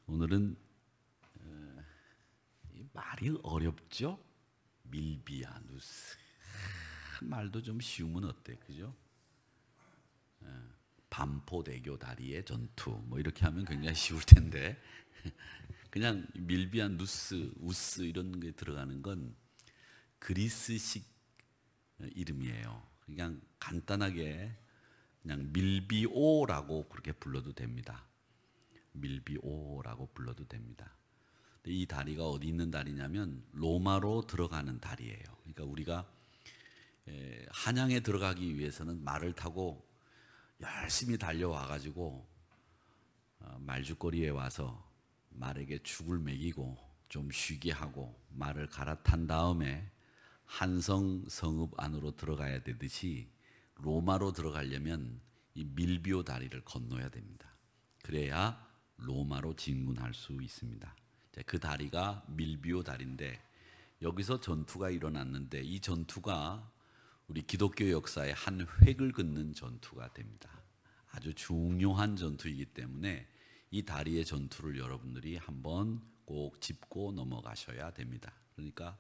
오늘은 말이 어렵죠? 밀비아누스. 말도 좀 쉬우면 어때, 그죠? 반포대교 다리의 전투 뭐 이렇게 하면 굉장히 쉬울 텐데 그냥 밀비아누스, 우스 이런 게 들어가는 건 그리스식 이름이에요. 그냥 간단하게 그냥 밀비오라고 그렇게 불러도 됩니다. 밀비오라고 불러도 됩니다. 근데 이 다리가 어디 있는 다리냐면 로마로 들어가는 다리예요. 그러니까 우리가 한양에 들어가기 위해서는 말을 타고 열심히 달려와 가지고 말죽거리에 와서 말에게 죽을 먹이고 좀 쉬게 하고 말을 갈아탄 다음에 한성 성읍 안으로 들어가야 되듯이 로마로 들어가려면 이 밀비오 다리를 건너야 됩니다. 그래야 로마로 진군할 수 있습니다. 그 다리가 밀비오 다리인데 여기서 전투가 일어났는데 이 전투가 우리 기독교 역사의 한 획을 긋는 전투가 됩니다. 아주 중요한 전투이기 때문에 이 다리의 전투를 여러분들이 한번 꼭 짚고 넘어가셔야 됩니다. 그러니까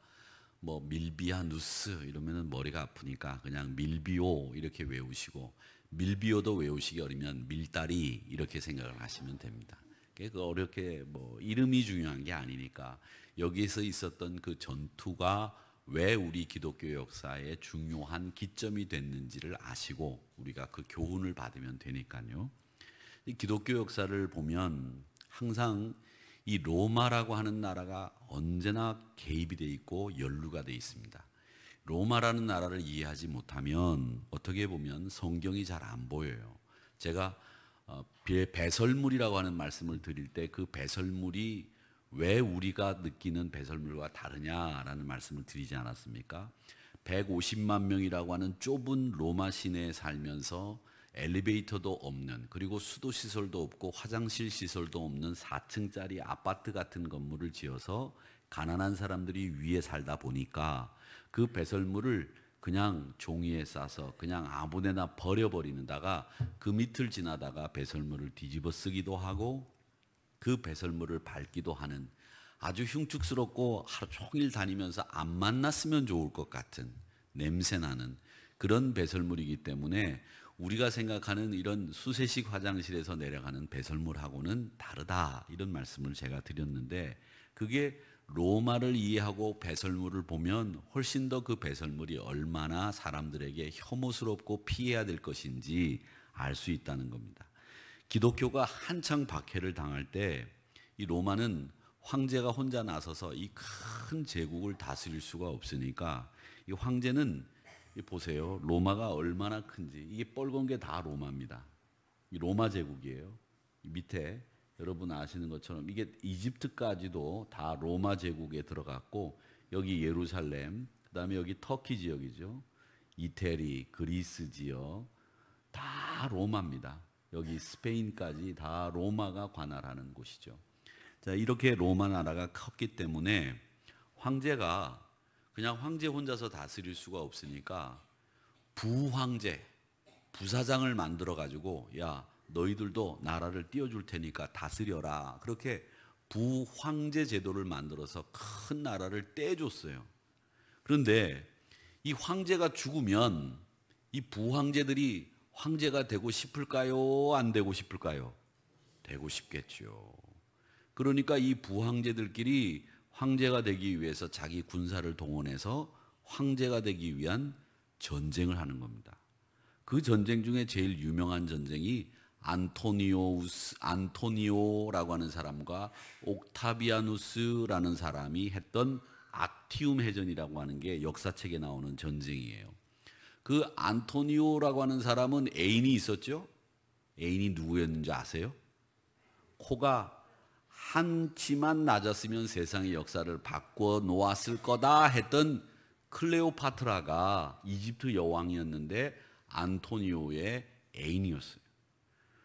뭐 밀비아누스 이러면은 머리가 아프니까 그냥 밀비오 이렇게 외우시고, 밀비오도 외우시기 어려면 밀다리 이렇게 생각을 하시면 됩니다. 그 어렵게 뭐 이름이 중요한 게 아니니까 여기에서 있었던 그 전투가 왜 우리 기독교 역사의 중요한 기점이 됐는지를 아시고 우리가 그 교훈을 받으면 되니까요. 이 기독교 역사를 보면 항상 이 로마라고 하는 나라가 언제나 개입이 돼 있고 연루가 돼 있습니다. 로마라는 나라를 이해하지 못하면 어떻게 보면 성경이 잘 안 보여요. 제가 배설물이라고 하는 말씀을 드릴 때 그 배설물이 왜 우리가 느끼는 배설물과 다르냐라는 말씀을 드리지 않았습니까? 150만 명이라고 하는 좁은 로마 시내에 살면서 엘리베이터도 없는, 그리고 수도 시설도 없고 화장실 시설도 없는 4층짜리 아파트 같은 건물을 지어서 가난한 사람들이 위에 살다 보니까 그 배설물을 그냥 종이에 싸서 그냥 아무데나 버려버리는다가 그 밑을 지나다가 배설물을 뒤집어 쓰기도 하고 그 배설물을 밟기도 하는 아주 흉측스럽고 하루 종일 다니면서 안 만났으면 좋을 것 같은 냄새나는 그런 배설물이기 때문에 우리가 생각하는 이런 수세식 화장실에서 내려가는 배설물하고는 다르다, 이런 말씀을 제가 드렸는데, 그게 로마를 이해하고 배설물을 보면 훨씬 더 그 배설물이 얼마나 사람들에게 혐오스럽고 피해야 될 것인지 알 수 있다는 겁니다. 기독교가 한창 박해를 당할 때 이 로마는 황제가 혼자 나서서 이 큰 제국을 다스릴 수가 없으니까 이 황제는 보세요. 로마가 얼마나 큰지. 이게 빨간 게 다 로마입니다. 이 로마 제국이에요. 밑에 여러분 아시는 것처럼 이게 이집트까지도 다 로마 제국에 들어갔고, 여기 예루살렘, 그다음에 여기 터키 지역이죠. 이태리, 그리스 지역 다 로마입니다. 여기 스페인까지 다 로마가 관할하는 곳이죠. 자, 이렇게 로마 나라가 컸기 때문에 황제가 그냥 황제 혼자서 다스릴 수가 없으니까 부황제, 부사장을 만들어 가지고 야, 너희들도 나라를 띄워줄 테니까 다스려라. 그렇게 부황제 제도를 만들어서 큰 나라를 떼줬어요. 그런데 이 황제가 죽으면 이 부황제들이 황제가 되고 싶을까요? 안 되고 싶을까요? 되고 싶겠죠. 그러니까 이 부황제들끼리 황제가 되기 위해서 자기 군사를 동원해서 황제가 되기 위한 전쟁을 하는 겁니다. 그 전쟁 중에 제일 유명한 전쟁이 안토니오라고 하는 사람과 옥타비아누스라는 사람이 했던 악티움 해전이라고 하는 게 역사책에 나오는 전쟁이에요. 그 안토니오라고 하는 사람은 애인이 있었죠? 애인이 누구였는지 아세요? 코가 한치만 낮았으면 세상의 역사를 바꿔 놓았을 거다 했던 클레오파트라가 이집트 여왕이었는데 안토니오의 애인이었어요.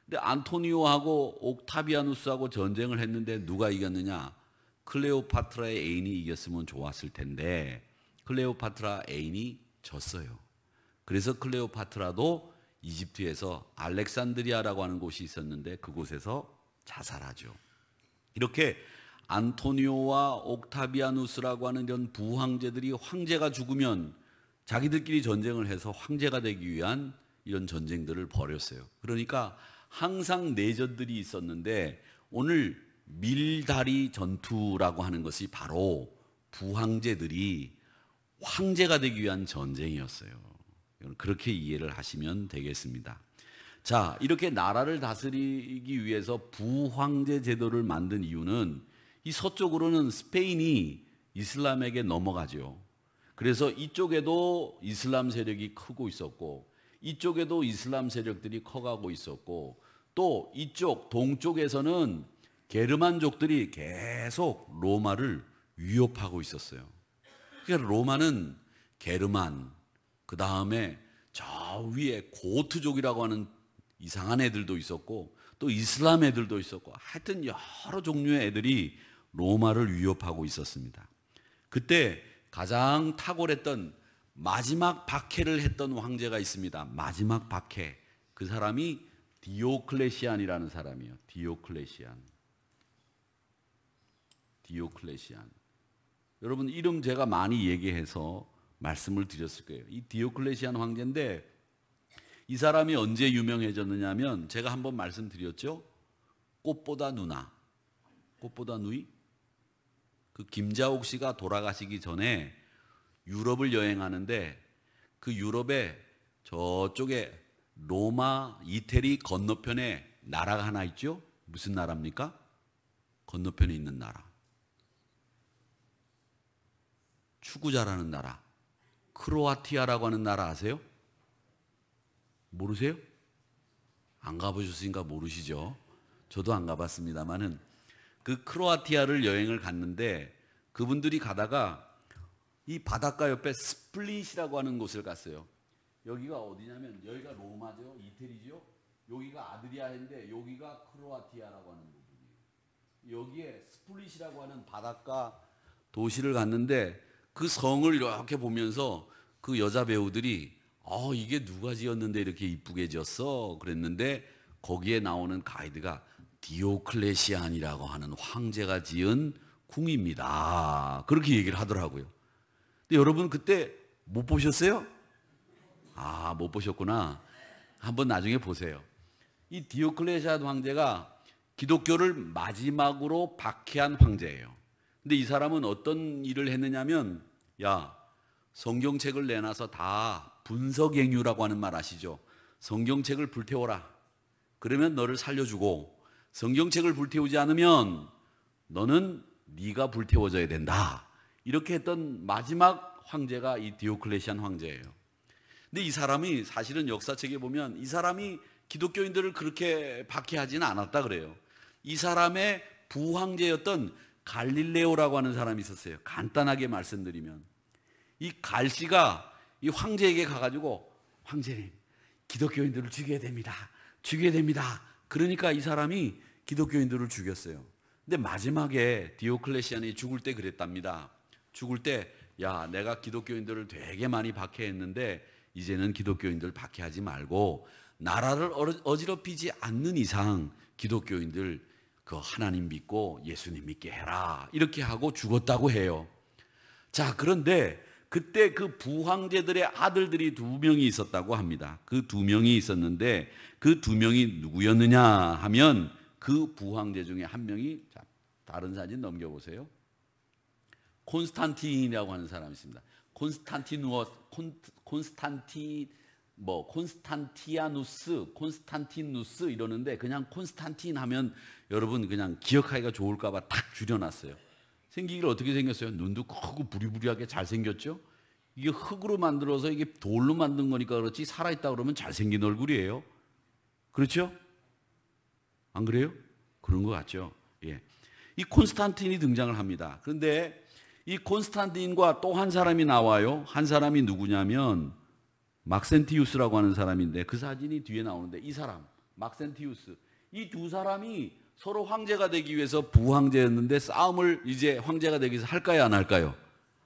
근데 안토니오하고 옥타비아누스하고 전쟁을 했는데 누가 이겼느냐? 클레오파트라의 애인이 이겼으면 좋았을 텐데 클레오파트라 애인이 졌어요. 그래서 클레오파트라도 이집트에서 알렉산드리아라고 하는 곳이 있었는데 그곳에서 자살하죠. 이렇게 안토니오와 옥타비아누스라고 하는 이런 부황제들이 황제가 죽으면 자기들끼리 전쟁을 해서 황제가 되기 위한 이런 전쟁들을 벌였어요. 그러니까 항상 내전들이 있었는데 오늘 밀다리 전투라고 하는 것이 바로 부황제들이 황제가 되기 위한 전쟁이었어요. 그렇게 이해를 하시면 되겠습니다. 자, 이렇게 나라를 다스리기 위해서 부황제 제도를 만든 이유는 이 서쪽으로는 스페인이 이슬람에게 넘어가죠. 그래서 이쪽에도 이슬람 세력이 크고 있었고 이쪽에도 이슬람 세력들이 커가고 있었고 또 이쪽 동쪽에서는 게르만족들이 계속 로마를 위협하고 있었어요. 그러니까 로마는 게르만, 그 다음에 저 위에 고트족이라고 하는 이상한 애들도 있었고 또 이슬람 애들도 있었고 하여튼 여러 종류의 애들이 로마를 위협하고 있었습니다. 그때 가장 탁월했던 마지막 박해를 했던 황제가 있습니다. 마지막 박해. 그 사람이 디오클레시안이라는 사람이에요. 디오클레시안. 여러분 이름 제가 많이 얘기해서 말씀을 드렸을 거예요. 이 디오클레시안 황제인데 이 사람이 언제 유명해졌느냐면 제가 한번 말씀드렸죠. 꽃보다 누나. 꽃보다 누이? 그 김자옥 씨가 돌아가시기 전에 유럽을 여행하는데 그 유럽에 저쪽에 로마, 이태리 건너편에 나라가 하나 있죠? 무슨 나라입니까? 건너편에 있는 나라. 축구 잘하는 나라. 크로아티아라고 하는 나라 아세요? 모르세요? 안 가보셨으니까 모르시죠? 저도 안 가봤습니다만은 그 크로아티아를 여행을 갔는데 그분들이 가다가 이 바닷가 옆에 스플릿이라고 하는 곳을 갔어요. 여기가 어디냐면 여기가 로마죠, 이태리죠. 여기가 아드리아인데 여기가 크로아티아라고 하는 부분이에요. 여기에 스플릿이라고 하는 바닷가 도시를 갔는데 그 성을 이렇게 보면서 그 여자 배우들이 이게 누가 지었는데 이렇게 이쁘게 지었어? 그랬는데 거기에 나오는 가이드가 디오클레시안이라고 하는 황제가 지은 궁입니다. 그렇게 얘기를 하더라고요. 근데 여러분 그때 못 보셨어요? 못 보셨구나. 한번 나중에 보세요. 이 디오클레시안 황제가 기독교를 마지막으로 박해한 황제예요. 근데 이 사람은 어떤 일을 했느냐면 성경책을 내놔서 다 분석행유라고 하는 말 아시죠? 성경책을 불태워라. 그러면 너를 살려주고 성경책을 불태우지 않으면 너는 네가 불태워져야 된다. 이렇게 했던 마지막 황제가 이 디오클레시안 황제예요. 근데 이 사람이 사실은 역사책에 보면 이 사람이 기독교인들을 그렇게 박해하지는 않았다 그래요. 이 사람의 부황제였던 갈릴레오라고 하는 사람이 있었어요. 간단하게 말씀드리면 이 갈씨가 이 황제에게 가가지고 황제님 기독교인들을 죽여야 됩니다. 죽여야 됩니다. 그러니까 이 사람이 기독교인들을 죽였어요. 근데 마지막에 디오클레시안이 죽을 때 그랬답니다. 죽을 때 내가 기독교인들을 되게 많이 박해했는데 이제는 기독교인들 박해하지 말고 나라를 어지럽히지 않는 이상 기독교인들 그 하나님 믿고 예수님 믿게 해라. 이렇게 하고 죽었다고 해요. 자, 그런데 그때 그 부황제들의 아들들이 2명이 있었다고 합니다. 그 2명이 있었는데 그 2명이 누구였느냐 하면 그 부황제 중에 한 명이 다른 사진 넘겨보세요. 콘스탄틴이라고 하는 사람이 있습니다. 콘스탄티누스 이러는데 그냥 콘스탄틴 하면 여러분 그냥 기억하기가 좋을까 봐 탁 줄여놨어요. 생기기를 어떻게 생겼어요? 눈도 크고 부리부리하게 잘생겼죠? 이게 흙으로 만들어서 이게 돌로 만든 거니까 그렇지 살아있다 그러면 잘생긴 얼굴이에요. 그렇죠? 안 그래요? 그런 것 같죠? 예. 이 콘스탄틴이 등장을 합니다. 그런데 이 콘스탄틴과 또 한 사람이 나와요. 한 사람이 누구냐면 막센티우스라고 하는 사람인데 그 사진이 뒤에 나오는데 이 사람 막센티우스 이 2 사람이 서로 황제가 되기 위해서 부황제였는데 싸움을 이제 황제가 되기 위해서 할까요 안 할까요?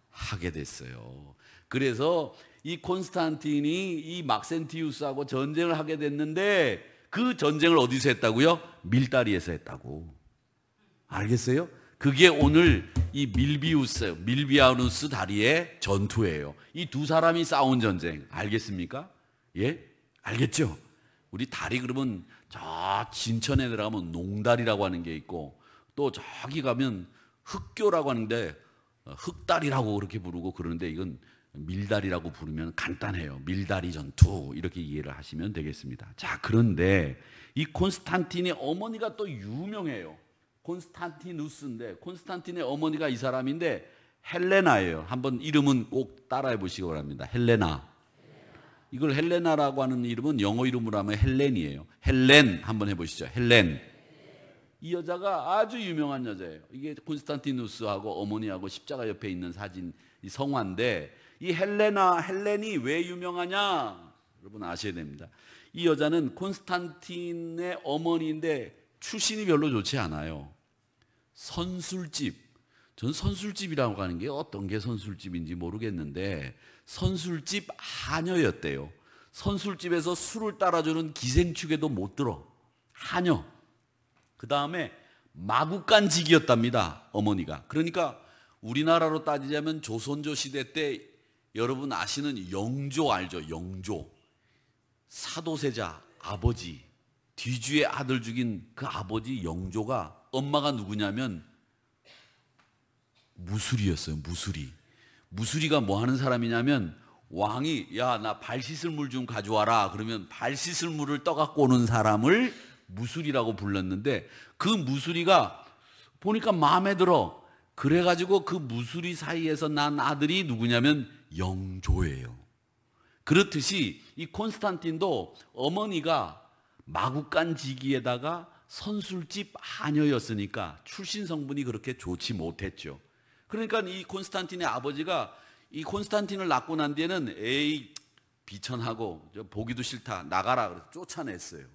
하게 됐어요. 그래서 이 콘스탄틴이 이 막센티우스하고 전쟁을 하게 됐는데 그 전쟁을 어디서 했다고요? 밀다리에서 했다고. 알겠어요? 그게 오늘 이 밀비아누스 다리의 전투예요. 이 두 사람이 싸운 전쟁. 알겠습니까? 예? 알겠죠? 우리 다리 그러면 저 진천에 들어가면 농다리라고 하는 게 있고, 또 저기 가면 흑교라고 하는데 흑다리라고 그렇게 부르고 그러는데, 이건 밀다리라고 부르면 간단해요. 밀다리 전투, 이렇게 이해를 하시면 되겠습니다. 자, 그런데 이 콘스탄틴의 어머니가 또 유명해요. 콘스탄티누스인데, 콘스탄틴의 어머니가 이 사람인데 헬레나예요. 한번 이름은 꼭 따라해 보시기 바랍니다. 헬레나. 이걸 헬레나라고 하는 이름은 영어 이름으로 하면 헬렌이에요. 헬렌 한번 해보시죠. 헬렌. 이 여자가 아주 유명한 여자예요. 이게 콘스탄티누스하고 어머니하고 십자가 옆에 있는 사진, 이 성화인데, 이 헬렌이 왜 유명하냐? 여러분 아셔야 됩니다. 이 여자는 콘스탄틴의 어머니인데 출신이 별로 좋지 않아요. 선술집. 전 선술집이라고 하는 게 어떤 게 선술집인지 모르겠는데, 선술집 하녀였대요. 선술집에서 술을 따라주는 기생축에도 못 들어. 하녀. 그 다음에 마구간직이었답니다, 어머니가. 그러니까 우리나라로 따지자면 조선조 시대 때 여러분 아시는 영조 알죠? 영조. 사도세자 아버지, 뒤주의 아들 죽인 그 아버지 영조가 엄마가 누구냐면 무술이었어요. 무술이가 뭐 하는 사람이냐면, 왕이 야, 나 발 씻을 물 좀 가져와라 그러면 발 씻을 물을 떠갖고 오는 사람을 무술이라고 불렀는데, 그 무술이가 보니까 마음에 들어. 그래가지고 그 무술이 사이에서 난 아들이 누구냐면 영조예요. 그렇듯이 이 콘스탄틴도 어머니가 마구간지기에다가 선술집 하녀였으니까 출신 성분이 그렇게 좋지 못했죠. 그러니까 이 콘스탄틴의 아버지가 이 콘스탄틴을 낳고 난 뒤에는 에이 비천하고 보기도 싫다 나가라 그래서 쫓아냈어요.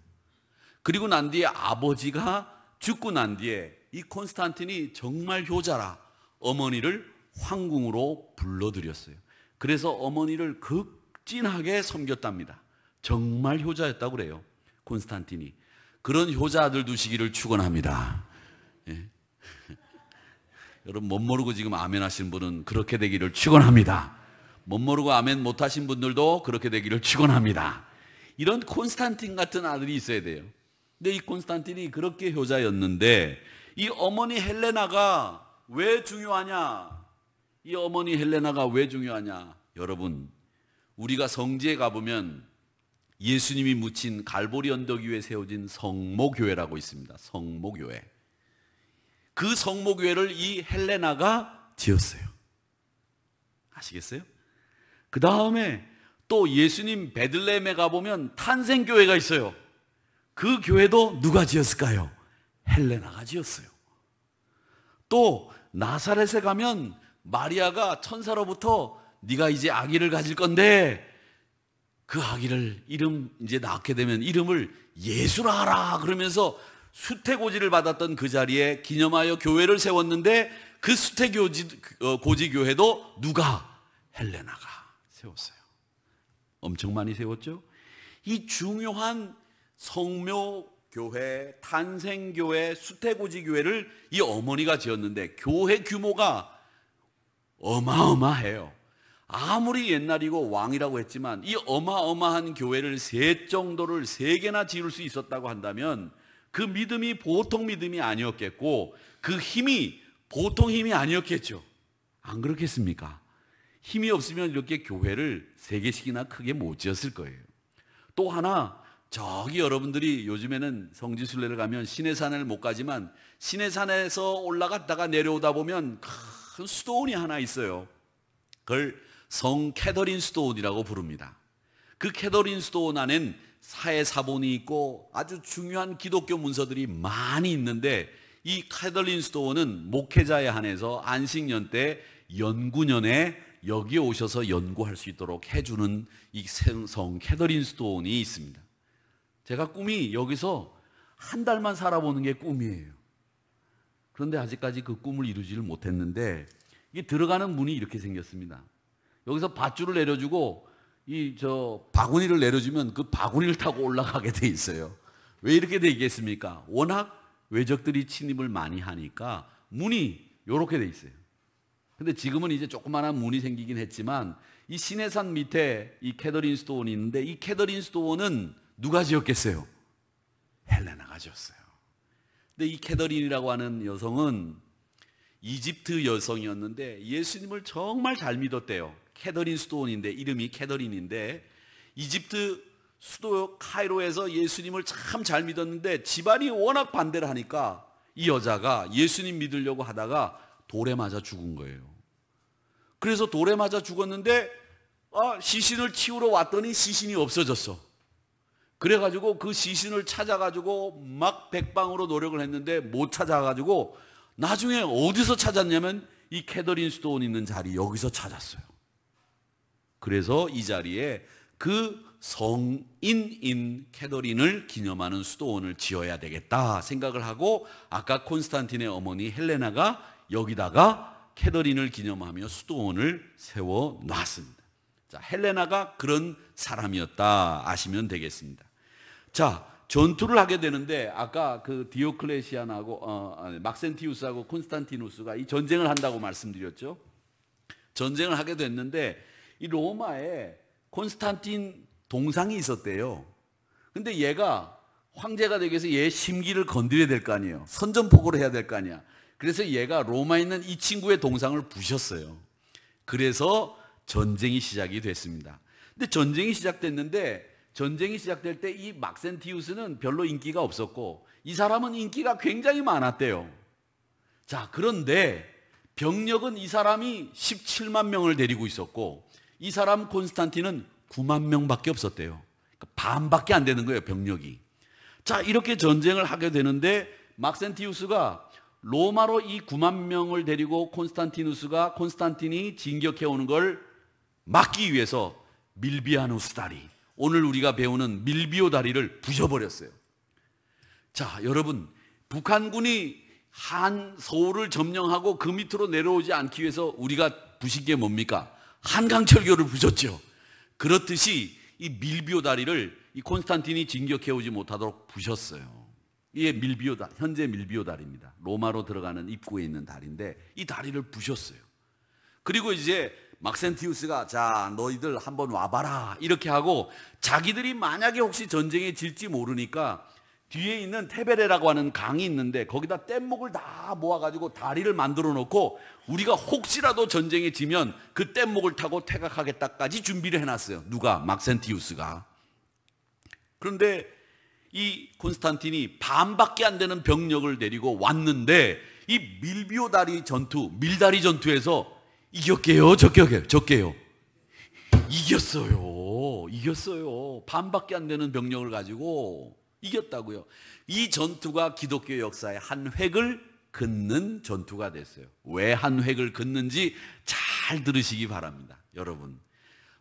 그리고 난 뒤에 아버지가 죽고 난 뒤에 이 콘스탄틴이 정말 효자라 어머니를 황궁으로 불러들였어요. 그래서 어머니를 극진하게 섬겼답니다. 정말 효자였다고 그래요, 콘스탄틴이. 그런 효자 아들 두시기를 축원합니다. 예. 여러분 못 모르고 지금 아멘 하신 분은 그렇게 되기를 축원합니다. 못 모르고 아멘 못 하신 분들도 그렇게 되기를 축원합니다. 이런 콘스탄틴 같은 아들이 있어야 돼요. 근데 이 콘스탄틴이 그렇게 효자였는데, 이 어머니 헬레나가 왜 중요하냐? 이 어머니 헬레나가 왜 중요하냐? 여러분, 우리가 성지에 가보면 예수님이 묻힌 갈보리 언덕 위에 세워진 성모교회라고 있습니다. 성모교회. 그 성모교회를 이 헬레나가 지었어요. 아시겠어요? 그 다음에 또 예수님 베들레헴에 가보면 탄생교회가 있어요. 그 교회도 누가 지었을까요? 헬레나가 지었어요. 또 나사렛에 가면 마리아가 천사로부터 네가 이제 아기를 가질 건데 그 아기를 이제 낳게 되면 이름을 예수라 하라 그러면서 수태고지를 받았던 그 자리에 기념하여 교회를 세웠는데, 그 수태고지 교회도 누가? 헬레나가 세웠어요. 엄청 많이 세웠죠. 이 중요한 성묘교회, 탄생교회, 수태고지 교회를 이 어머니가 지었는데 교회 규모가 어마어마해요. 아무리 옛날이고 왕이라고 했지만 이 어마어마한 교회를 세 개나 지을 수 있었다고 한다면 그 믿음이 보통 믿음이 아니었겠고, 그 힘이 보통 힘이 아니었겠죠. 안 그렇겠습니까? 힘이 없으면 이렇게 교회를 3개씩이나 크게 못 지었을 거예요. 또 하나, 저기 여러분들이 요즘에는 성지순례를 가면 시내산을 못 가지만 시내산에서 올라갔다가 내려오다 보면 큰 수도원이 하나 있어요. 그걸 성 캐더린 수도원이라고 부릅니다. 그 캐더린 수도원 안엔 사해사본이 있고 아주 중요한 기독교 문서들이 많이 있는데, 이 캐더린 수도원은 목회자에 한해서 안식년 때 연구년에 여기에 오셔서 연구할 수 있도록 해주는 이 성 캐더린 수도원이 있습니다. 제가 꿈이 여기서 한 달만 살아보는 게 꿈이에요. 그런데 아직까지 그 꿈을 이루지를 못했는데, 이게 들어가는 문이 이렇게 생겼습니다. 여기서 밧줄을 내려주고 바구니를 내려주면 그 바구니를 타고 올라가게 돼 있어요. 왜 이렇게 돼 있겠습니까? 워낙 외적들이 침입을 많이 하니까 문이 이렇게 돼 있어요. 근데 지금은 이제 조그마한 문이 생기긴 했지만 이 시내산 밑에 이 캐더린 스토원이 있는데 이 캐더린 스토원은 누가 지었겠어요? 헬레나가 지었어요. 근데 이 캐더린이라고 하는 여성은 이집트 여성이었는데 예수님을 정말 잘 믿었대요. 캐더린 스토원인데 이름이 캐더린인데 이집트 수도 카이로에서 예수님을 참 잘 믿었는데 집안이 워낙 반대를 하니까 이 여자가 예수님 믿으려고 하다가 돌에 맞아 죽은 거예요. 그래서 돌에 맞아 죽었는데 시신을 치우러 왔더니 시신이 없어졌어. 그래가지고 그 시신을 찾아가지고 막 백방으로 노력을 했는데 못 찾아가지고 나중에 어디서 찾았냐면 이 캐더린 스토온 있는 자리 여기서 찾았어요. 그래서 이 자리에 그 성인인 캐더린을 기념하는 수도원을 지어야 되겠다 생각을 하고 아까 콘스탄틴의 어머니 헬레나가 여기다가 캐더린을 기념하며 수도원을 세워놨습니다. 자, 헬레나가 그런 사람이었다 아시면 되겠습니다. 자, 전투를 하게 되는데 아까 그 디오클레시안하고 막센티우스하고 콘스탄티누스가 이 전쟁을 한다고 말씀드렸죠. 전쟁을 하게 됐는데 이 로마에 콘스탄틴 동상이 있었대요. 근데 얘가 황제가 되기 위해서 얘의 심기를 건드려야 될 거 아니에요. 선전포고를 해야 될 거 아니야. 그래서 얘가 로마에 있는 이 친구의 동상을 부셨어요. 그래서 전쟁이 시작이 됐습니다. 근데 전쟁이 시작됐는데 전쟁이 시작될 때 이 막센티우스는 별로 인기가 없었고 이 사람은 인기가 굉장히 많았대요. 자, 그런데 병력은 이 사람이 17만 명을 데리고 있었고 이 사람 콘스탄틴은 9만 명밖에 없었대요. 그러니까 반밖에 안 되는 거예요, 병력이. 자, 이렇게 전쟁을 하게 되는데 막센티우스가 로마로 이 9만 명을 데리고 콘스탄틴이 진격해 오는 걸 막기 위해서 밀비아누스 다리, 오늘 우리가 배우는 밀비오 다리를 부셔버렸어요. 자, 여러분, 북한군이 서울을 점령하고 그 밑으로 내려오지 않기 위해서 우리가 부신 게 뭡니까? 한강철교를 부셨죠. 그렇듯이 이 밀비오 다리를 이 콘스탄틴이 진격해 오지 못하도록 부셨어요. 이게 현재 밀비오 다리입니다. 로마로 들어가는 입구에 있는 다리인데 이 다리를 부셨어요. 그리고 이제 막센티우스가 자, 너희들 한번 와봐라 이렇게 하고 자기들이 만약에 혹시 전쟁에 질지 모르니까 뒤에 있는 테베레라고 하는 강이 있는데 거기다 뗏목을 다 모아가지고 다리를 만들어 놓고 우리가 혹시라도 전쟁에 지면 그 뗏목을 타고 퇴각하겠다까지 준비를 해놨어요. 누가? 막센티우스가. 그런데 이 콘스탄틴이 반밖에 안 되는 병력을 데리고 왔는데 이 밀비오 다리 전투, 밀다리 전투에서 이겼게요, 적게요. 이겼어요. 반밖에 안 되는 병력을 가지고 이겼다고요. 이 전투가 기독교 역사의 한 획을 긋는 전투가 됐어요. 왜 한 획을 긋는지 잘 들으시기 바랍니다. 여러분,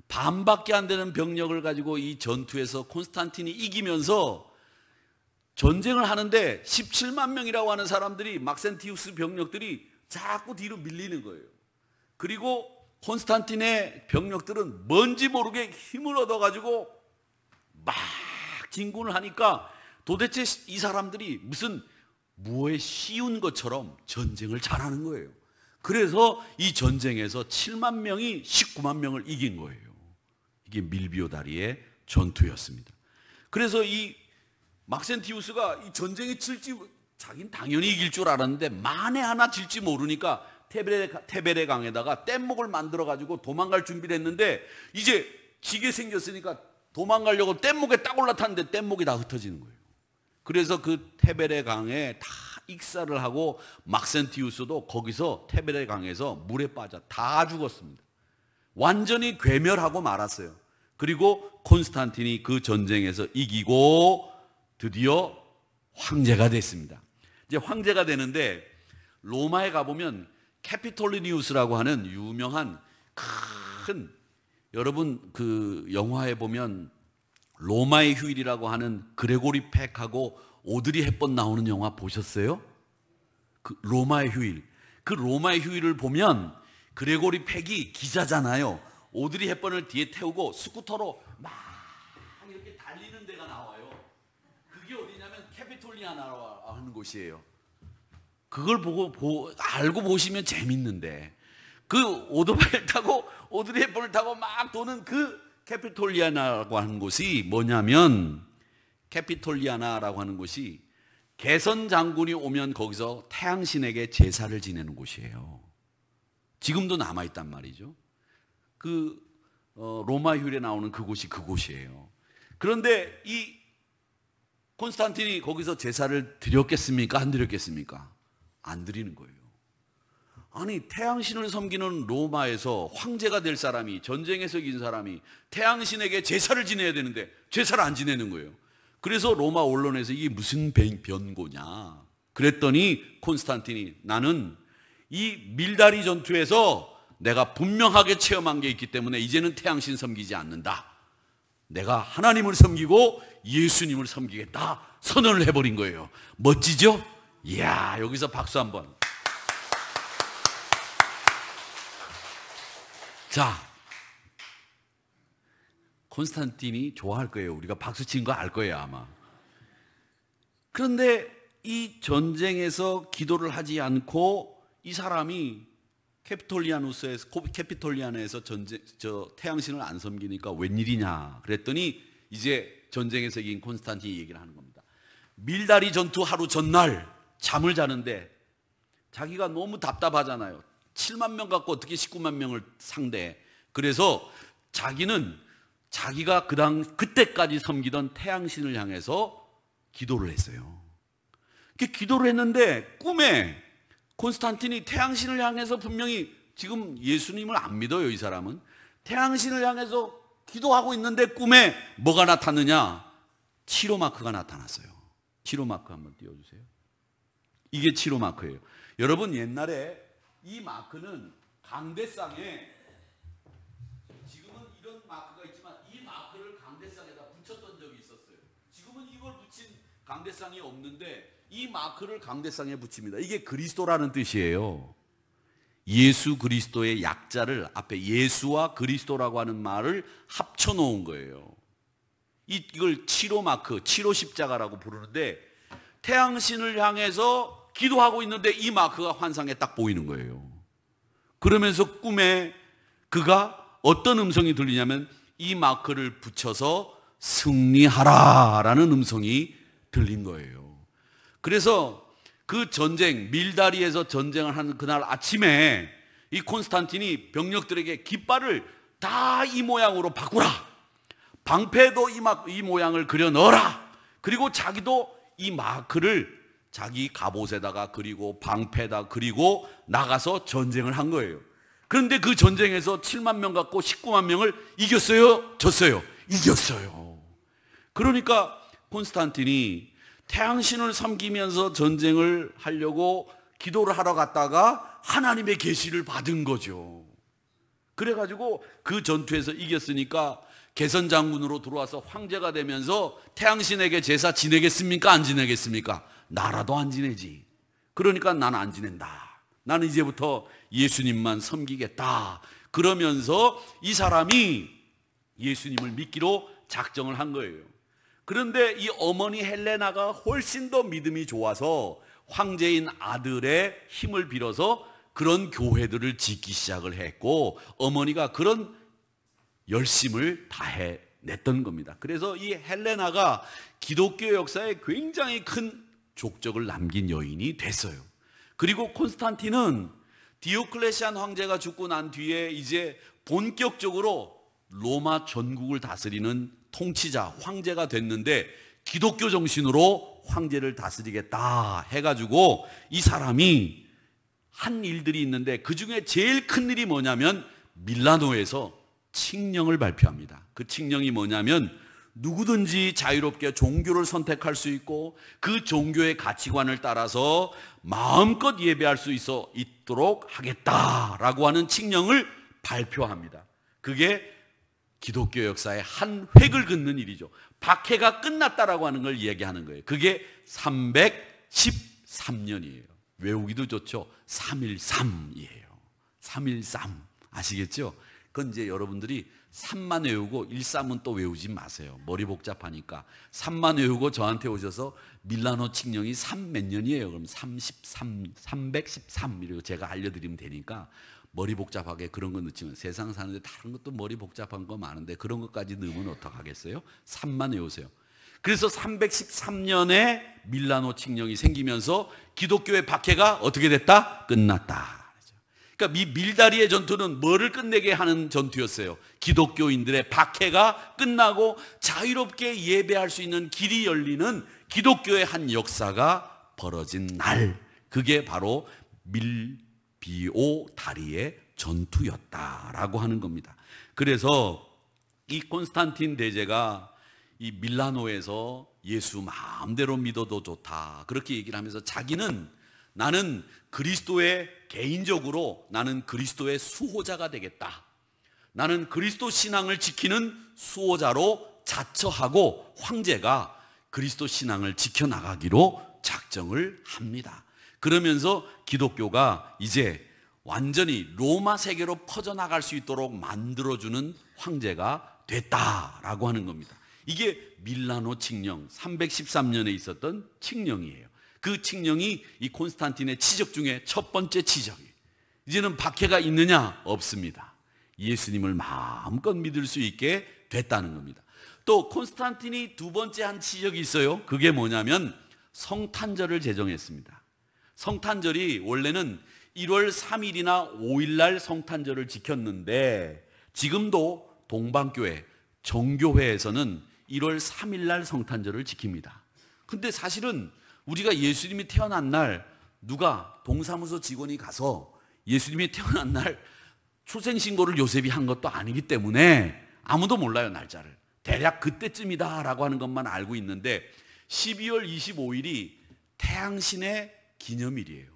반밖에 안 되는 병력을 가지고 이 전투에서 콘스탄틴이 이기면서 전쟁을 하는데 17만 명이라고 하는 사람들이 막센티우스 병력들이 자꾸 뒤로 밀리는 거예요. 그리고 콘스탄틴의 병력들은 뭔지 모르게 힘을 얻어가지고 막 진군을 하니까 도대체 이 사람들이 무슨 무엇에 씌운 것처럼 전쟁을 잘하는 거예요. 그래서 이 전쟁에서 7만 명이 19만 명을 이긴 거예요. 이게 밀비오 다리의 전투였습니다. 그래서 이 막센티우스가 이 전쟁에 질지 자기는 당연히 이길 줄 알았는데 만에 하나 질지 모르니까 테베레 강에다가 뗏목을 만들어 가지고 도망갈 준비를 했는데 이제 지게 생겼으니까 도망가려고 뗏목에 딱 올라탔는데 뗏목이 다 흩어지는 거예요. 그래서 그 테베레 강에 다 익사를 하고 막센티우스도 거기서 테베레 강에서 물에 빠져 다 죽었습니다. 완전히 괴멸하고 말았어요. 그리고 콘스탄틴이 그 전쟁에서 이기고 드디어 황제가 됐습니다. 이제 황제가 되는데 로마에 가보면 캐피톨리니우스라고 하는 유명한 큰, 여러분 그 영화에 보면 로마의 휴일이라고 하는 그레고리 팩하고 오드리 헵번 나오는 영화 보셨어요? 그 로마의 휴일. 그 로마의 휴일을 보면 그레고리 팩이 기자잖아요. 오드리 헵번을 뒤에 태우고 스쿠터로 막 이렇게 달리는 데가 나와요. 그게 어디냐면 캐피톨리아나라고 하는 곳이에요. 그걸 알고 보시면 재밌는데, 그 오토바이를 타고 오드리 헵번을 타고 막 도는 그 캐피톨리아나라고 하는 곳이 뭐냐면, 캐피톨리아나라고 하는 곳이 개선 장군이 오면 거기서 태양신에게 제사를 지내는 곳이에요. 지금도 남아있단 말이죠. 로마 율에 나오는 그곳이에요. 그런데 이 콘스탄틴이 거기서 제사를 드렸겠습니까? 안 드렸겠습니까? 안 드리는 거예요. 아니, 태양신을 섬기는 로마에서 황제가 될 사람이, 전쟁에서 이긴 사람이 태양신에게 제사를 지내야 되는데 제사를 안 지내는 거예요. 그래서 로마 언론에서 이게 무슨 변고냐 그랬더니, 콘스탄틴이 나는 이 밀다리 전투에서 내가 분명하게 체험한 게 있기 때문에 이제는 태양신 섬기지 않는다. 내가 하나님을 섬기고 예수님을 섬기겠다 선언을 해버린 거예요. 멋지죠? 이야, 여기서 박수 한번. 자, 콘스탄틴이 좋아할 거예요. 우리가 박수 친 거 알 거예요, 아마. 그런데 이 전쟁에서 기도를 하지 않고 이 사람이 캐피톨리아나에서 태양신을 안 섬기니까 웬일이냐 그랬더니, 이제 전쟁에서 이긴 콘스탄틴이 얘기를 하는 겁니다. 밀다리 전투 하루 전날 잠을 자는데 자기가 너무 답답하잖아요. 7만 명 갖고 어떻게 19만 명을 상대해. 그래서 자기가 그때까지 섬기던 태양신을 향해서 기도를 했어요. 기도를 했는데 꿈에 콘스탄틴이 태양신을 향해서 분명히, 지금 예수님을 안 믿어요, 이 사람은. 태양신을 향해서 기도하고 있는데 꿈에 뭐가 나타나느냐? 치로마크가 나타났어요. 치로마크 한번 띄워주세요. 이게 치로마크예요. 여러분, 옛날에 이 마크는 강대상에, 지금은 이런 마크가 있지만 이 마크를 강대상에다 붙였던 적이 있었어요. 지금은 이걸 붙인 강대상이 없는데 이 마크를 강대상에 붙입니다. 이게 그리스도라는 뜻이에요. 예수 그리스도의 약자를 앞에 예수와 그리스도라고 하는 말을 합쳐 놓은 거예요. 이걸 치로마크, 치로십자가라고 부르는데, 태양신을 향해서 기도하고 있는데 이 마크가 환상에 딱 보이는 거예요. 그러면서 꿈에 그가 어떤 음성이 들리냐면, 이 마크를 붙여서 승리하라라는 음성이 들린 거예요. 그래서 그 전쟁, 밀다리에서 전쟁을 하는 그날 아침에 이 콘스탄틴이 병력들에게 깃발을 다 이 모양으로 바꾸라, 방패도 이 모양을 그려 넣어라, 그리고 자기도 이 마크를 자기 갑옷에다가 그리고 방패에다 그리고 나가서 전쟁을 한 거예요. 그런데 그 전쟁에서 7만 명 갖고 19만 명을 이겼어요? 졌어요? 이겼어요. 그러니까 콘스탄틴이 태양신을 섬기면서 전쟁을 하려고 기도를 하러 갔다가 하나님의 계시를 받은 거죠. 그래가지고 그 전투에서 이겼으니까 개선장군으로 들어와서 황제가 되면서 태양신에게 제사 지내겠습니까? 안 지내겠습니까? 나라도 안 지내지. 그러니까 나는 안 지낸다. 나는 이제부터 예수님만 섬기겠다. 그러면서 이 사람이 예수님을 믿기로 작정을 한 거예요. 그런데 이 어머니 헬레나가 훨씬 더 믿음이 좋아서 황제인 아들의 힘을 빌어서 그런 교회들을 짓기 시작을 했고, 어머니가 그런 열심을 다해냈던 겁니다. 그래서 이 헬레나가 기독교 역사에 굉장히 큰 족적을 남긴 여인이 됐어요. 그리고 콘스탄틴은 디오클레시안 황제가 죽고 난 뒤에 이제 본격적으로 로마 전국을 다스리는 통치자, 황제가 됐는데 기독교 정신으로 황제를 다스리겠다 해가지고 이 사람이 한 일들이 있는데, 그 중에 제일 큰 일이 뭐냐면 밀라노에서 칙령을 발표합니다. 그 칙령이 뭐냐면 누구든지 자유롭게 종교를 선택할 수 있고 그 종교의 가치관을 따라서 마음껏 예배할 수 있도록 하겠다라고 하는 칙령을 발표합니다. 그게 기독교 역사의 한 획을 긋는 일이죠. 박해가 끝났다라고 하는 걸 얘기하는 거예요. 그게 313년이에요. 외우기도 좋죠. 313이에요. 313 아시겠죠? 그건 이제 여러분들이 3만 외우고 1,3은 또 외우지 마세요. 머리 복잡하니까. 3만 외우고 저한테 오셔서 밀라노 칙령이 3 몇 년이에요. 그럼 313 이러고 제가 알려드리면 되니까 머리 복잡하게 그런 거 넣지만 세상 사는데 다른 것도 머리 복잡한 거 많은데 그런 것까지 넣으면 어떡하겠어요? 3만 외우세요. 그래서 313년에 밀라노 칙령이 생기면서 기독교의 박해가 어떻게 됐다? 끝났다. 그러니까 이 밀다리의 전투는 뭐를 끝내게 하는 전투였어요? 기독교인들의 박해가 끝나고 자유롭게 예배할 수 있는 길이 열리는 기독교의 한 역사가 벌어진 날, 그게 바로 밀비오 다리의 전투였다라고 하는 겁니다. 그래서 이 콘스탄틴 대제가 이 밀라노에서 예수 마음대로 믿어도 좋다 그렇게 얘기를 하면서 자기는 나는 그리스도의 개인적으로 나는 그리스도의 수호자가 되겠다. 나는 그리스도 신앙을 지키는 수호자로 자처하고 황제가 그리스도 신앙을 지켜나가기로 작정을 합니다. 그러면서 기독교가 이제 완전히 로마 세계로 퍼져나갈 수 있도록 만들어주는 황제가 됐다라고 하는 겁니다. 이게 밀라노 칙령 313년에 있었던 칙령이에요. 그 칙령이 이 콘스탄틴의 치적 중에 첫 번째 치적이에요. 이제는 박해가 있느냐? 없습니다. 예수님을 마음껏 믿을 수 있게 됐다는 겁니다. 또 콘스탄틴이 두 번째 한 치적이 있어요. 그게 뭐냐면 성탄절을 제정했습니다. 성탄절이 원래는 1월 3일이나 5일 날 성탄절을 지켰는데 지금도 동방교회, 정교회에서는 1월 3일 날 성탄절을 지킵니다. 근데 사실은 우리가 예수님이 태어난 날 누가 동사무소 직원이 가서 예수님이 태어난 날 출생신고를 요셉이 한 것도 아니기 때문에 아무도 몰라요, 날짜를. 대략 그때쯤이다 라고 하는 것만 알고 있는데 12월 25일이 태양신의 기념일이에요.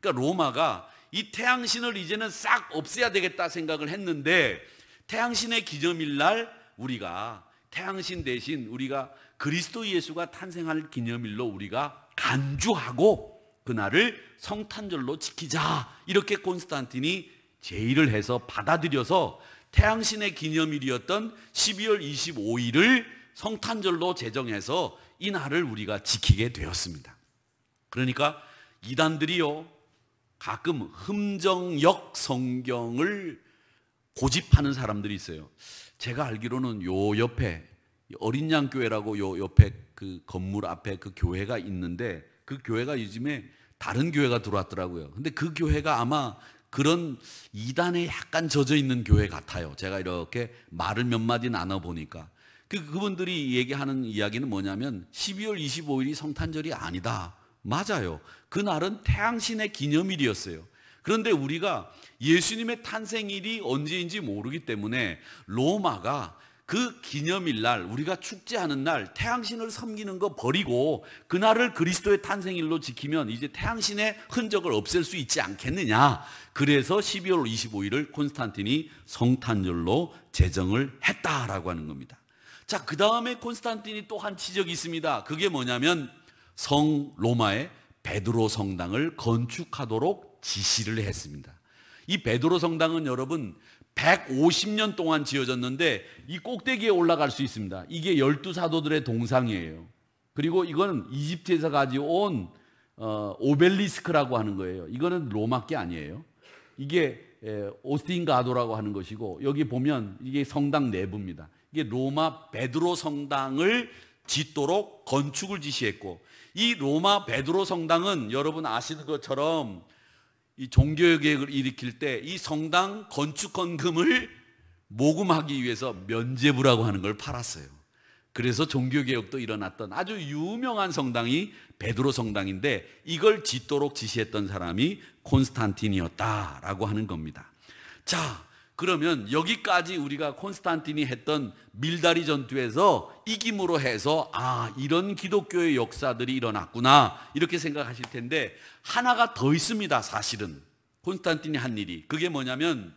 그러니까 로마가 이 태양신을 이제는 싹 없애야 되겠다 생각을 했는데 태양신의 기념일 날 우리가 태양신 대신 우리가 그리스도 예수가 탄생할 기념일로 우리가 간주하고 그날을 성탄절로 지키자 이렇게 콘스탄틴이 제의를 해서 받아들여서 태양신의 기념일이었던 12월 25일을 성탄절로 제정해서 이 날을 우리가 지키게 되었습니다. 그러니까 이단들이요 가끔 흠정역 성경을 고집하는 사람들이 있어요. 제가 알기로는 요 옆에 어린 양 교회라고 요 옆에 그 건물 앞에 그 교회가 있는데 그 교회가 요즘에 다른 교회가 들어왔더라고요. 근데 그 교회가 아마 그런 이단에 약간 젖어 있는 교회 같아요. 제가 이렇게 말을 몇 마디 나눠보니까 그분들이 얘기하는 이야기는 뭐냐면 12월 25일이 성탄절이 아니다. 맞아요. 그날은 태양신의 기념일이었어요. 그런데 우리가 예수님의 탄생일이 언제인지 모르기 때문에 로마가 그 기념일날 우리가 축제하는 날 태양신을 섬기는 거 버리고 그날을 그리스도의 탄생일로 지키면 이제 태양신의 흔적을 없앨 수 있지 않겠느냐. 그래서 12월 25일을 콘스탄틴이 성탄절로 제정을 했다라고 하는 겁니다. 자, 그 다음에 콘스탄틴이 또 한 지적이 있습니다. 그게 뭐냐면 로마의 베드로 성당을 건축하도록 지시를 했습니다. 이 베드로 성당은 여러분 150년 동안 지어졌는데 이 꼭대기에 올라갈 수 있습니다. 이게 12사도들의 동상이에요. 그리고 이거는 이집트에서 가져온 오벨리스크라고 하는 거예요. 이거는 로마 게 아니에요. 이게 오스틴 가도라고 하는 것이고 여기 보면 이게 성당 내부입니다. 이게 로마 베드로 성당을 짓도록 건축을 지시했고 이 로마 베드로 성당은 여러분 아시는 것처럼 이 종교개혁을 일으킬 때 이 성당 건축헌금을 모금하기 위해서 면죄부라고 하는 걸 팔았어요. 그래서 종교개혁도 일어났던 아주 유명한 성당이 베드로 성당인데 이걸 짓도록 지시했던 사람이 콘스탄틴이었다라고 하는 겁니다. 자, 그러면 여기까지 우리가 콘스탄틴이 했던 밀다리 전투에서 이김으로 해서 이런 기독교의 역사들이 일어났구나 이렇게 생각하실 텐데 하나가 더 있습니다. 사실은 콘스탄틴이 한 일이 그게 뭐냐면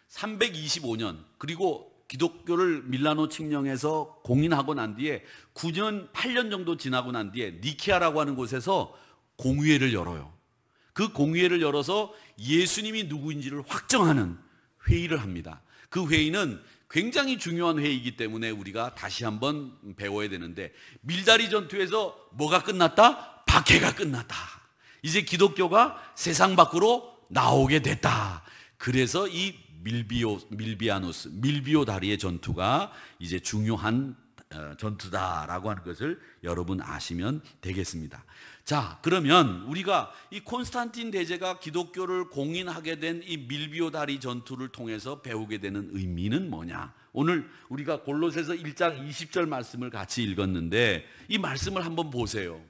325년 그리고 기독교를 밀라노 칙령에서 공인하고 난 뒤에 9년 8년 정도 지나고 난 뒤에 니케아라고 하는 곳에서 공의회를 열어요. 그 공의회를 열어서 예수님이 누구인지를 확정하는 회의를 합니다. 그 회의는 굉장히 중요한 회의이기 때문에 우리가 다시 한번 배워야 되는데, 밀다리 전투에서 뭐가 끝났다? 박해가 끝났다. 이제 기독교가 세상 밖으로 나오게 됐다. 그래서 이 밀비오 다리의 전투가 이제 중요한 전투다라고 하는 것을 여러분 아시면 되겠습니다. 자, 그러면 우리가 이 콘스탄틴 대제가 기독교를 공인하게 된 이 밀비오 다리 전투를 통해서 배우게 되는 의미는 뭐냐? 오늘 우리가 골로새서 1장 20절 말씀을 같이 읽었는데, 이 말씀을 한번 보세요.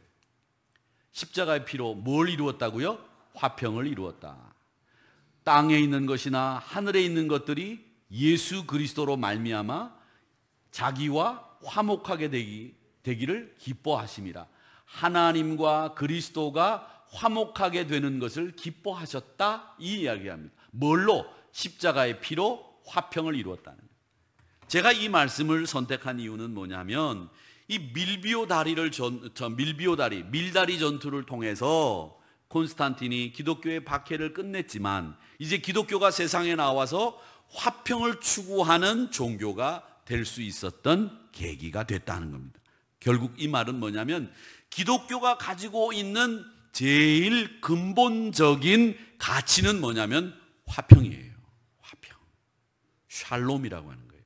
십자가의 피로 뭘 이루었다고요? 화평을 이루었다. 땅에 있는 것이나 하늘에 있는 것들이 예수 그리스도로 말미암아 자기와 화목하게 되기를 기뻐하심이라. 하나님과 그리스도가 화목하게 되는 것을 기뻐하셨다, 이 이야기합니다. 뭘로? 십자가의 피로 화평을 이루었다는 거예요. 제가 이 말씀을 선택한 이유는 뭐냐면, 이 밀다리 전투를 통해서 콘스탄틴이 기독교의 박해를 끝냈지만, 이제 기독교가 세상에 나와서 화평을 추구하는 종교가 될 수 있었던 계기가 됐다는 겁니다. 결국 이 말은 뭐냐면, 기독교가 가지고 있는 제일 근본적인 가치는 뭐냐면 화평이에요. 화평. 샬롬이라고 하는 거예요.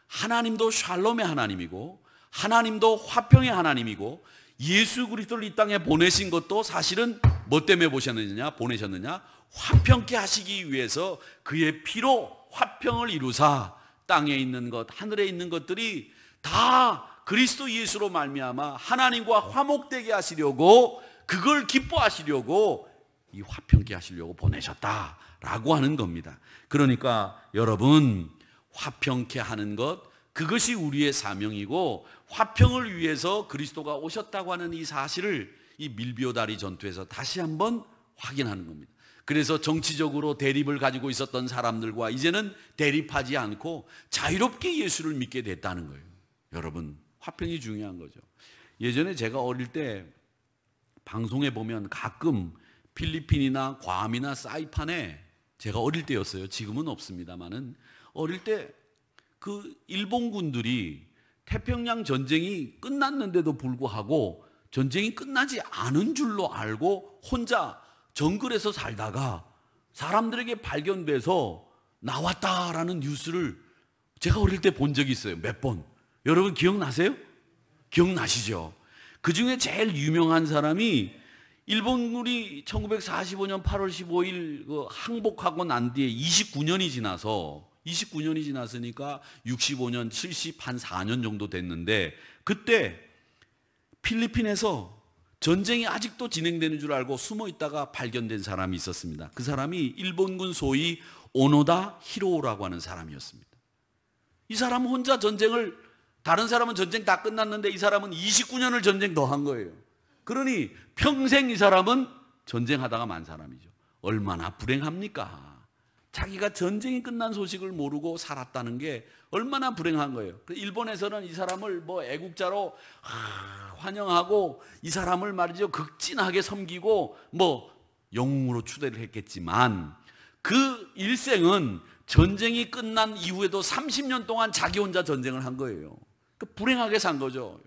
하나님도 샬롬의 하나님이고, 하나님도 화평의 하나님이고, 예수 그리스도를 이 땅에 보내신 것도 사실은 뭐 때문에 보내셨느냐? 화평케 하시기 위해서 그의 피로 화평을 이루사 땅에 있는 것, 하늘에 있는 것들이 다 그리스도 예수로 말미암아 하나님과 화목되게 하시려고, 그걸 기뻐하시려고, 이 화평케 하시려고 보내셨다라고 하는 겁니다. 그러니까 여러분, 화평케 하는 것, 그것이 우리의 사명이고, 화평을 위해서 그리스도가 오셨다고 하는 이 사실을 이 밀비오 다리 전투에서 다시 한번 확인하는 겁니다. 그래서 정치적으로 대립을 가지고 있었던 사람들과 이제는 대립하지 않고 자유롭게 예수를 믿게 됐다는 거예요. 여러분, 화평이 중요한 거죠. 예전에 제가 어릴 때 방송에 보면 가끔 필리핀이나 괌이나 사이판에, 제가 어릴 때였어요. 지금은 없습니다만은, 어릴 때 그 일본군들이 태평양 전쟁이 끝났는데도 불구하고 전쟁이 끝나지 않은 줄로 알고 혼자 정글에서 살다가 사람들에게 발견돼서 나왔다라는 뉴스를 제가 어릴 때 본 적이 있어요. 몇 번. 여러분 기억나세요? 기억나시죠? 그 중에 제일 유명한 사람이, 일본군이 1945년 8월 15일 항복하고 난 뒤에 29년이 지났으니까 65년, 70, 한 4년 정도 됐는데, 그때 필리핀에서 전쟁이 아직도 진행되는 줄 알고 숨어 있다가 발견된 사람이 있었습니다. 그 사람이 일본군 소위 오노다 히로라고 하는 사람이었습니다. 이 사람은 혼자 다른 사람은 전쟁 다 끝났는데 이 사람은 29년을 전쟁 더 한 거예요. 그러니 평생 이 사람은 전쟁하다가 만 사람이죠. 얼마나 불행합니까? 자기가 전쟁이 끝난 소식을 모르고 살았다는 게 얼마나 불행한 거예요. 일본에서는 이 사람을 애국자로 환영하고, 이 사람을 말이죠, 극진하게 섬기고 영웅으로 추대를 했겠지만, 그 일생은 전쟁이 끝난 이후에도 30년 동안 자기 혼자 전쟁을 한 거예요. 불행하게 산 거죠.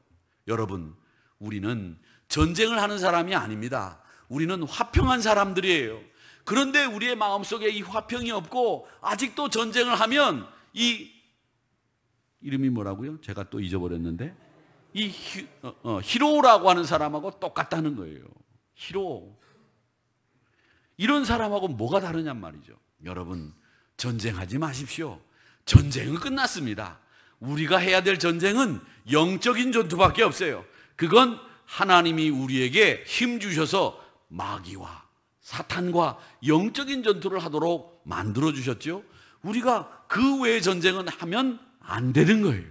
여러분, 우리는 전쟁을 하는 사람이 아닙니다. 우리는 화평한 사람들이에요. 그런데 우리의 마음속에 이 화평이 없고 아직도 전쟁을 하면, 이 이름이 뭐라고요? 제가 또 잊어버렸는데, 이 히로라고 하는 사람하고 똑같다는 거예요. 히로. 이런 사람하고 뭐가 다르냔 말이죠. 여러분, 전쟁하지 마십시오. 전쟁은 끝났습니다. 우리가 해야 될 전쟁은 영적인 전투밖에 없어요. 그건 하나님이 우리에게 힘 주셔서 마귀와 사탄과 영적인 전투를 하도록 만들어 주셨죠. 우리가 그 외의 전쟁은 하면 안 되는 거예요.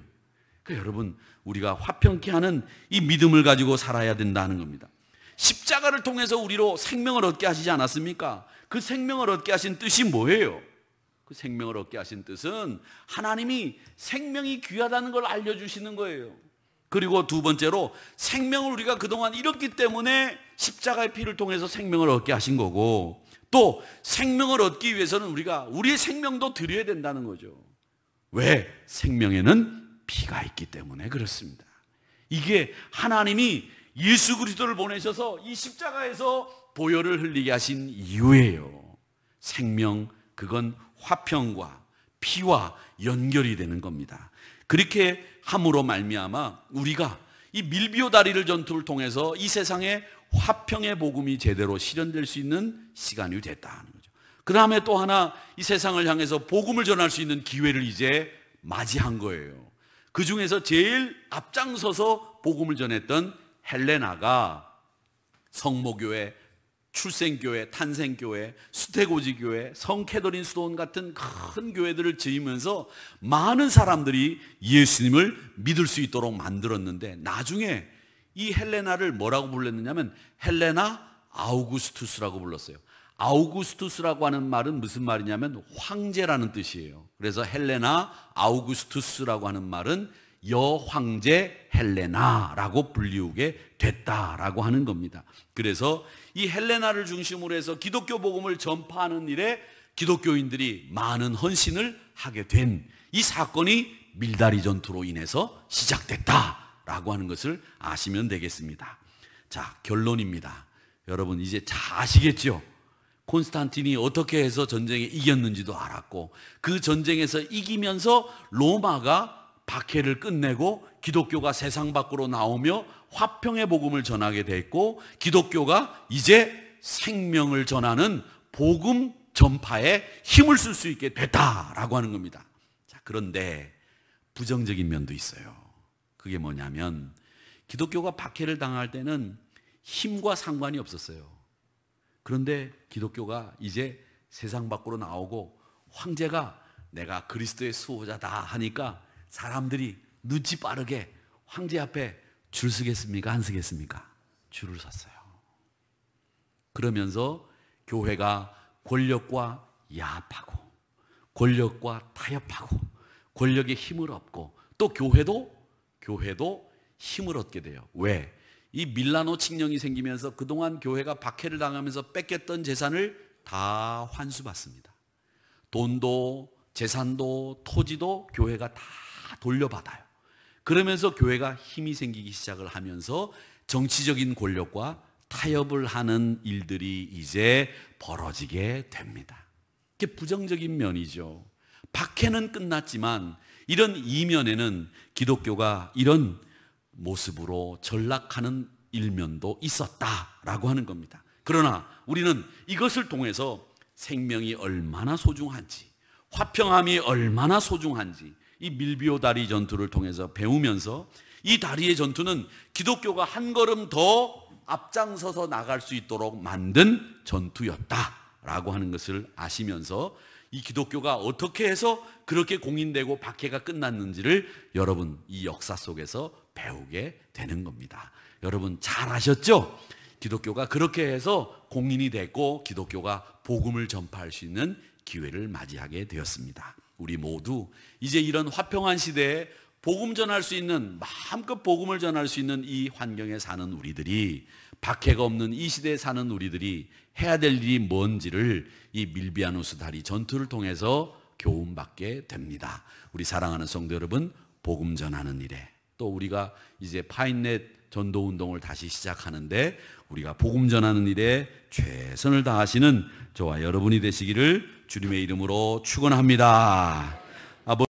그러니까 여러분, 우리가 화평케 하는 이 믿음을 가지고 살아야 된다는 겁니다. 십자가를 통해서 우리로 생명을 얻게 하시지 않았습니까? 그 생명을 얻게 하신 뜻이 뭐예요? 그 생명을 얻게 하신 뜻은 하나님이 생명이 귀하다는 걸 알려주시는 거예요. 그리고 두 번째로, 생명을 우리가 그동안 잃었기 때문에 십자가의 피를 통해서 생명을 얻게 하신 거고, 또 생명을 얻기 위해서는 우리가 우리의 생명도 드려야 된다는 거죠. 왜? 생명에는 피가 있기 때문에 그렇습니다. 이게 하나님이 예수 그리스도를 보내셔서 이 십자가에서 보혈을 흘리게 하신 이유예요. 생명, 그건 화평과 피와 연결이 되는 겁니다. 그렇게 함으로 말미암아 우리가 이 밀비오 다리를 전투를 통해서 이 세상에 화평의 복음이 제대로 실현될 수 있는 시간이 됐다는 거죠. 그 다음에 또 하나 이 세상을 향해서 복음을 전할 수 있는 기회를 이제 맞이한 거예요. 그 중에서 제일 앞장서서 복음을 전했던 헬레나가 성모교회, 출생교회, 탄생교회, 수태고지교회, 성캐더린 수도원 같은 큰 교회들을 지으면서 많은 사람들이 예수님을 믿을 수 있도록 만들었는데, 나중에 이 헬레나를 뭐라고 불렀느냐면 헬레나 아우구스투스라고 불렀어요. 아우구스투스라고 하는 말은 무슨 말이냐면 황제라는 뜻이에요. 그래서 헬레나 아우구스투스라고 하는 말은 여황제 헬레나라고 불리우게 됐다라고 하는 겁니다. 그래서 이 헬레나를 중심으로 해서 기독교 복음을 전파하는 일에 기독교인들이 많은 헌신을 하게 된 이 사건이 밀다리 전투로 인해서 시작됐다라고 하는 것을 아시면 되겠습니다. 자, 결론입니다. 여러분 이제 잘 아시겠죠? 콘스탄틴이 어떻게 해서 전쟁에 이겼는지도 알았고, 그 전쟁에서 이기면서 로마가 박해를 끝내고 기독교가 세상 밖으로 나오며 화평의 복음을 전하게 됐고, 기독교가 이제 생명을 전하는 복음 전파에 힘을 쓸 수 있게 됐다라고 하는 겁니다. 자, 그런데 부정적인 면도 있어요. 그게 뭐냐면 기독교가 박해를 당할 때는 힘과 상관이 없었어요. 그런데 기독교가 이제 세상 밖으로 나오고 황제가 내가 그리스도의 수호자다 하니까 사람들이 눈치 빠르게 황제 앞에 줄 서겠습니까? 안 서겠습니까? 줄을 섰어요. 그러면서 교회가 권력과 야합하고 권력과 타협하고 권력의 힘을 얻고 또 교회도 힘을 얻게 돼요. 왜? 이 밀라노 칙령이 생기면서 그동안 교회가 박해를 당하면서 뺏겼던 재산을 다 환수받습니다. 돈도 재산도 토지도 교회가 다 돌려받아요. 그러면서 교회가 힘이 생기기 시작을 하면서 정치적인 권력과 타협을 하는 일들이 이제 벌어지게 됩니다. 이게 부정적인 면이죠. 박해는 끝났지만 이런 이면에는 기독교가 이런 모습으로 전락하는 일면도 있었다라고 하는 겁니다. 그러나 우리는 이것을 통해서 생명이 얼마나 소중한지, 화평함이 얼마나 소중한지 이 밀비오 다리 전투를 통해서 배우면서 이 다리의 전투는 기독교가 한 걸음 더 앞장서서 나갈 수 있도록 만든 전투였다라고 하는 것을 아시면서 이 기독교가 어떻게 해서 그렇게 공인되고 박해가 끝났는지를 여러분 이 역사 속에서 배우게 되는 겁니다. 여러분 잘 아셨죠? 기독교가 그렇게 해서 공인이 됐고 기독교가 복음을 전파할 수 있는 기회를 맞이하게 되었습니다. 우리 모두 이제 이런 화평한 시대에 복음 전할 수 있는, 마음껏 복음을 전할 수 있는 이 환경에 사는 우리들이, 박해가 없는 이 시대에 사는 우리들이 해야 될 일이 뭔지를 이 밀비아누스 다리 전투를 통해서 교훈받게 됩니다. 우리 사랑하는 성도 여러분, 복음 전하는 일에 또 우리가 이제 파인넷 전도 운동을 다시 시작하는데 우리가 복음 전하는 일에 최선을 다하시는 저와 여러분이 되시기를 주님의 이름으로 축원합니다.